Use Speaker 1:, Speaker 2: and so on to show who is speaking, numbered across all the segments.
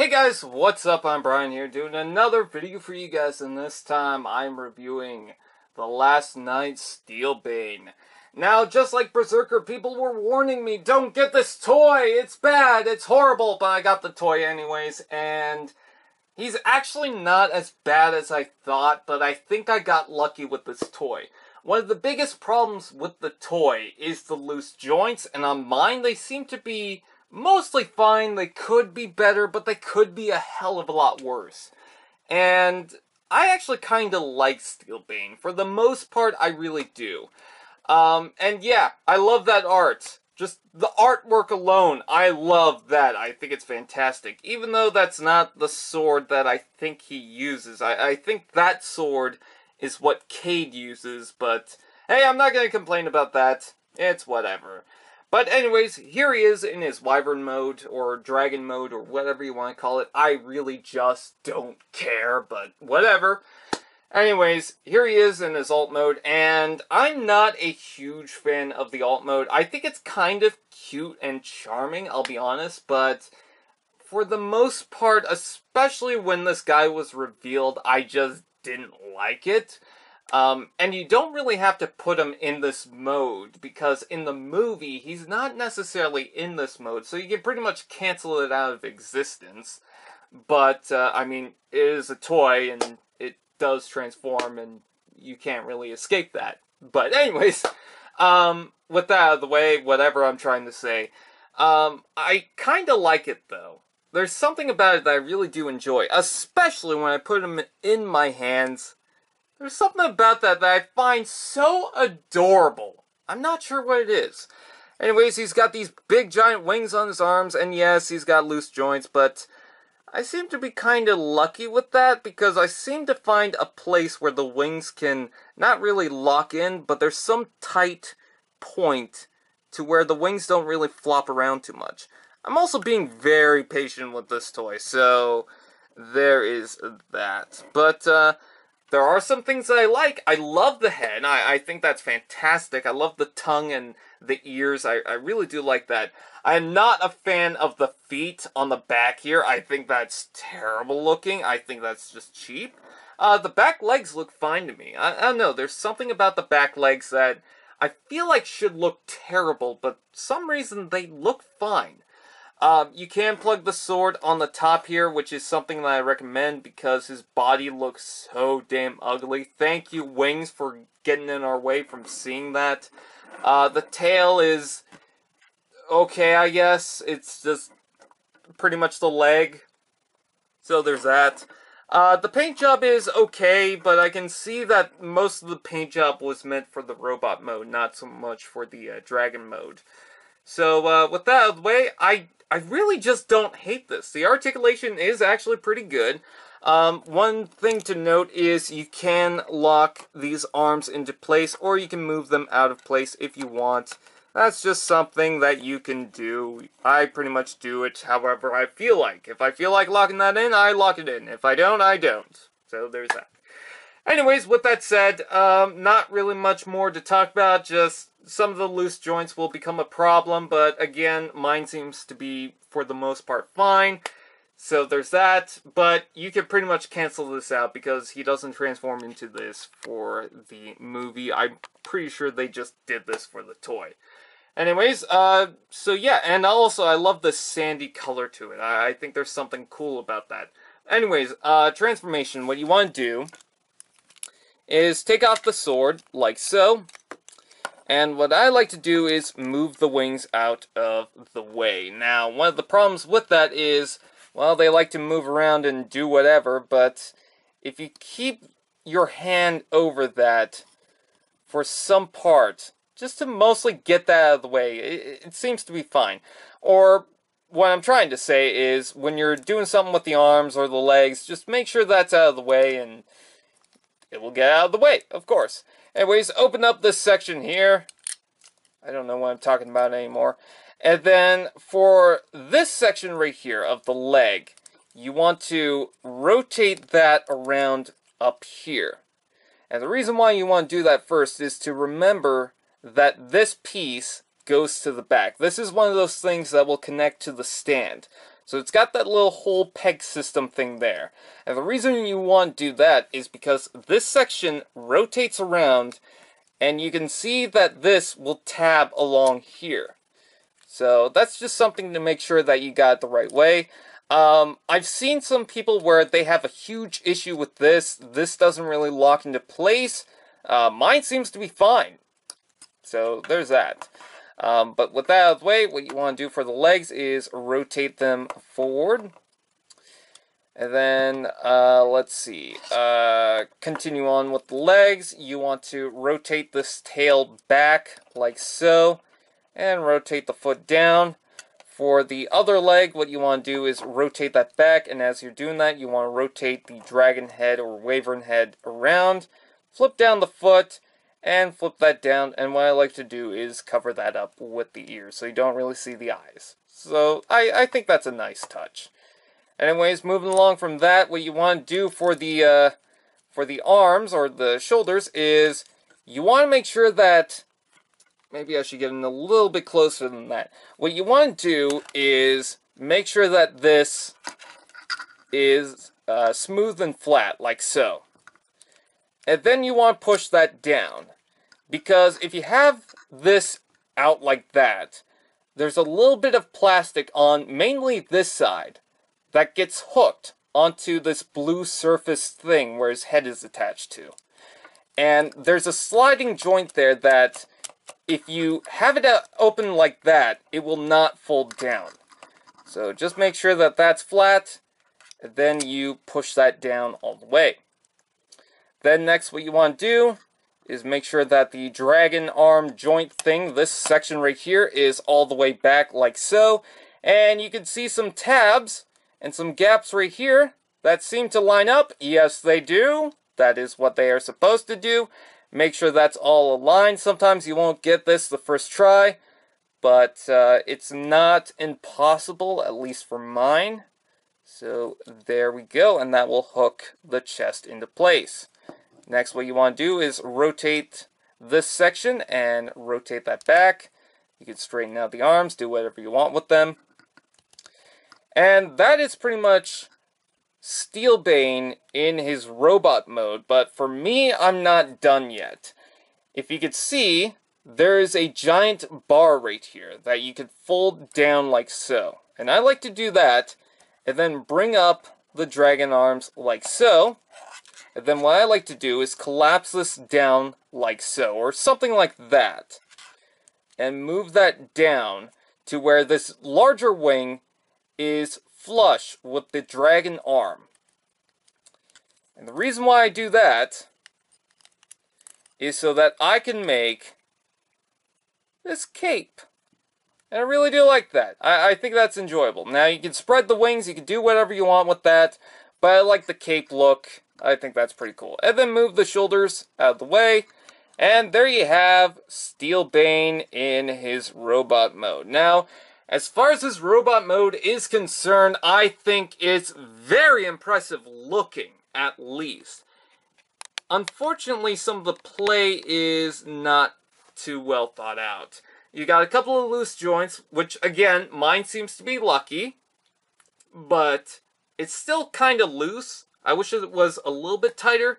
Speaker 1: Hey guys, what's up? I'm Brian here doing another video for you guys, and this time I'm reviewing the last night's Steelbane. Now, just like Berserker, people were warning me, don't get this toy, it's bad, it's horrible, but I got the toy anyways, and he's actually not as bad as I thought, but I think I got lucky with this toy. One of the biggest problems with the toy is the loose joints, and on mine they seem to be mostly fine. They could be better, but they could be a hell of a lot worse. And I actually kind of like Steelbane. For the most part, I really do. And yeah, I love that art. Just the artwork alone, I love that. I think it's fantastic. Even though that's not the sword that I think he uses. I think that sword is what Cade uses, but hey, I'm not going to complain about that. It's whatever. But anyways, here he is in his Wyvern mode, or Dragon mode, or whatever you want to call it. I really just don't care, but whatever. Anyways, here he is in his alt mode, and I'm not a huge fan of the alt mode. I think it's kind of cute and charming, I'll be honest, but for the most part, especially when this guy was revealed, I just didn't like it. And you don't really have to put him in this mode, because in the movie, he's not necessarily in this mode, so you can pretty much cancel it out of existence. But, I mean, it is a toy, and it does transform, and you can't really escape that. But anyways, with that out of the way, whatever I'm trying to say, I kinda like it, though. There's something about it that I really do enjoy, especially when I put him in my hands. There's something about that I find so adorable. I'm not sure what it is. Anyways, he's got these big giant wings on his arms, and yes, he's got loose joints, but I seem to be kind of lucky with that, because I seem to find a place where the wings can not really lock in, but there's some tight point to where the wings don't really flop around too much. I'm also being very patient with this toy, so there is that. But, there are some things that I like. I love the head. I think that's fantastic. I love the tongue and the ears. I really do like that. I'm not a fan of the feet on the back here. I think that's terrible looking. I think that's just cheap. The back legs look fine to me. I don't know. There's something about the back legs that I feel like should look terrible, but for some reason they look fine. You can plug the sword on the top here, which is something that I recommend because his body looks so damn ugly. Thank you, wings, for getting in our way from seeing that. The tail is okay, I guess. It's just pretty much the leg. So there's that. The paint job is okay, but I can see that most of the paint job was meant for the robot mode, not so much for the dragon mode. So, with that out of the way, I really just don't hate this. The articulation is actually pretty good. One thing to note is you can lock these arms into place, or you can move them out of place if you want. That's just something that you can do. I pretty much do it however I feel like. If I feel like locking that in, I lock it in. If I don't, I don't. So there's that. Anyways, with that said, not really much more to talk about, just some of the loose joints will become a problem, but again, mine seems to be, for the most part, fine. So there's that, but you can pretty much cancel this out because he doesn't transform into this for the movie. I'm pretty sure they just did this for the toy. Anyways, so yeah, and also I love the sandy color to it. I think there's something cool about that. Anyways, transformation, what you want to do is take off the sword, like so. And what I like to do is move the wings out of the way. Now, one of the problems with that is, well, they like to move around and do whatever, but if you keep your hand over that for some part, just to mostly get that out of the way, it seems to be fine. Or, what I'm trying to say is, when you're doing something with the arms or the legs, just make sure that's out of the way, and it will get out of the way, of course. Anyways, open up this section here. I don't know what I'm talking about anymore. And then for this section right here of the leg, you want to rotate that around up here. And the reason why you want to do that first is to remember that this piece goes to the back. This is one of those things that will connect to the stand. So it's got that little hole peg system thing there. And the reason you want to do that is because this section rotates around, and you can see that this will tab along here. So that's just something to make sure that you got it the right way. I've seen some people where they have a huge issue with this. This doesn't really lock into place. Mine seems to be fine. So there's that. But with that out of the way, what you want to do for the legs is rotate them forward. And then, let's see, continue on with the legs. You want to rotate this tail back like so, and rotate the foot down. For the other leg, what you want to do is rotate that back, and as you're doing that, you want to rotate the dragon head or wyvern head around, flip down the foot, and flip that down, and what I like to do is cover that up with the ears, so you don't really see the eyes. So, I think that's a nice touch. Anyways, moving along from that, what you want to do for the arms, or the shoulders, is you want to make sure that, maybe I should get in a little bit closer than that. What you want to do is make sure that this is smooth and flat, like so. And then you want to push that down. Because if you have this out like that, there's a little bit of plastic on mainly this side that gets hooked onto this blue surface thing where his head is attached to. And there's a sliding joint there that, if you have it open like that, it will not fold down. So just make sure that that's flat, and then you push that down all the way. Then next what you want to do is make sure that the dragon arm joint thing, this section right here, is all the way back like so. And you can see some tabs and some gaps right here that seem to line up. Yes, they do. That is what they are supposed to do. Make sure that's all aligned. Sometimes you won't get this the first try, but it's not impossible, at least for mine. So there we go, and that will hook the chest into place. Next, what you want to do is rotate this section and rotate that back. You can straighten out the arms, do whatever you want with them. And that is pretty much Steelbane in his robot mode, but for me, I'm not done yet. If you could see, there is a giant bar right here that you could fold down like so. And I like to do that, and then bring up the dragon arms like so. And then what I like to do is collapse this down like so, or something like that. And move that down to where this larger wing is flush with the dragon arm. And the reason why I do that is so that I can make this cape. And I really do like that. I think that's enjoyable. Now you can spread the wings, you can do whatever you want with that, but I like the cape look. I think that's pretty cool. And then move the shoulders out of the way. And there you have Steelbane in his robot mode. Now, as far as his robot mode is concerned, I think it's very impressive looking, at least. Unfortunately, some of the play is not too well thought out. You got a couple of loose joints, which, again, mine seems to be lucky, but it's still kind of loose. I wish it was a little bit tighter.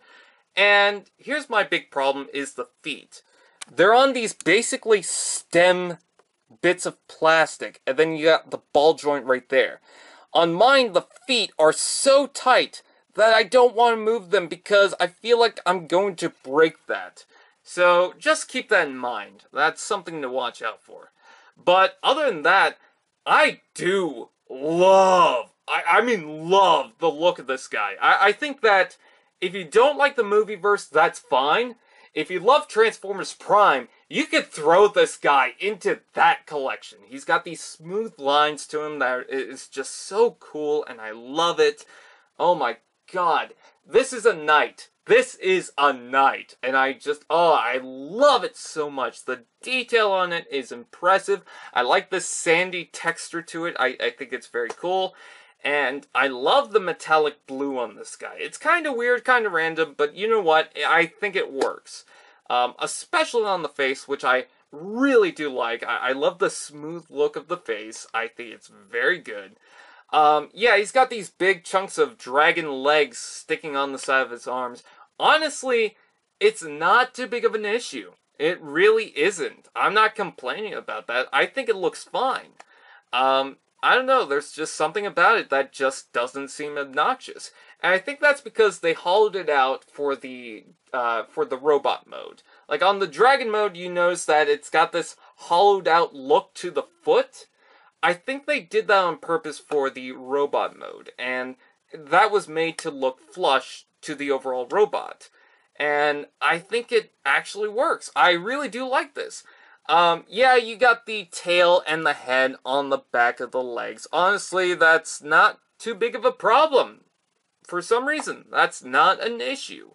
Speaker 1: And here's my big problem, is the feet. They're on these basically stem bits of plastic, and then you got the ball joint right there. On mine, the feet are so tight that I don't want to move them because I feel like I'm going to break that. So just keep that in mind. That's something to watch out for. But other than that, I do love the look of this guy. I think that if you don't like the movieverse, that's fine. If you love Transformers Prime, you could throw this guy into that collection. He's got these smooth lines to him that is just so cool, and I love it. Oh my god. This is a knight. This is a knight. And I love it so much. The detail on it is impressive. I like the sandy texture to it. I think it's very cool. And I love the metallic blue on this guy. It's kind of weird, kind of random, but you know what? I think it works. Especially on the face, which I really do like. I love the smooth look of the face. I think it's very good. Yeah, he's got these big chunks of dragon legs sticking on the side of his arms. Honestly, it's not too big of an issue. It really isn't. I'm not complaining about that. I think it looks fine. I don't know, there's just something about it that just doesn't seem obnoxious. And I think that's because they hollowed it out for the robot mode. Like on the dragon mode, you notice that it's got this hollowed out look to the foot. I think they did that on purpose for the robot mode, and that was made to look flush to the overall robot. And I think it actually works. I really do like this. Yeah, you got the tail and the head on the back of the legs. Honestly, that's not too big of a problem. For some reason, that's not an issue.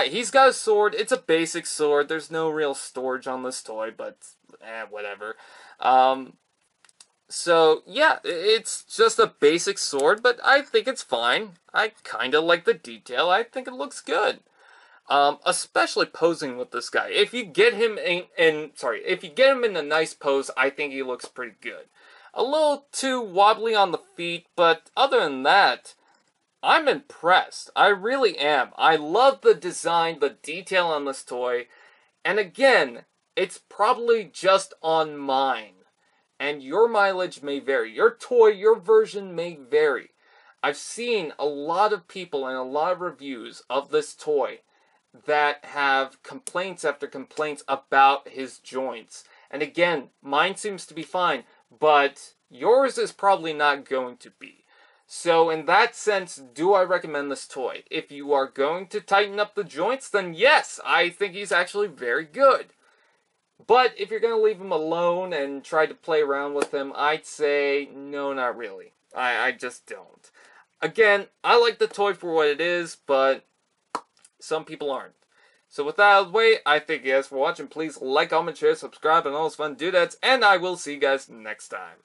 Speaker 1: He's got a sword. It's a basic sword. There's no real storage on this toy, but whatever. So, yeah, it's just a basic sword, but I think it's fine. I kind of like the detail. I think it looks good. Especially posing with this guy. If you get him if you get him in a nice pose, I think he looks pretty good. A little too wobbly on the feet, but other than that, I'm impressed. I really am. I love the design, the detail on this toy, and again, it's probably just on mine. And your mileage may vary. Your toy, your version may vary. I've seen a lot of people and a lot of reviews of this toy that have complaints after complaints about his joints. And again, mine seems to be fine, but yours is probably not going to be. So in that sense, do I recommend this toy? If you are going to tighten up the joints, then yes, I think he's actually very good. But if you're going to leave him alone and try to play around with him, I'd say no, not really. I just don't. Again, I like the toy for what it is, but some people aren't. So with that out of the way, I thank you guys for watching. Please like, comment, share, subscribe, and all those fun doodads, and I will see you guys next time.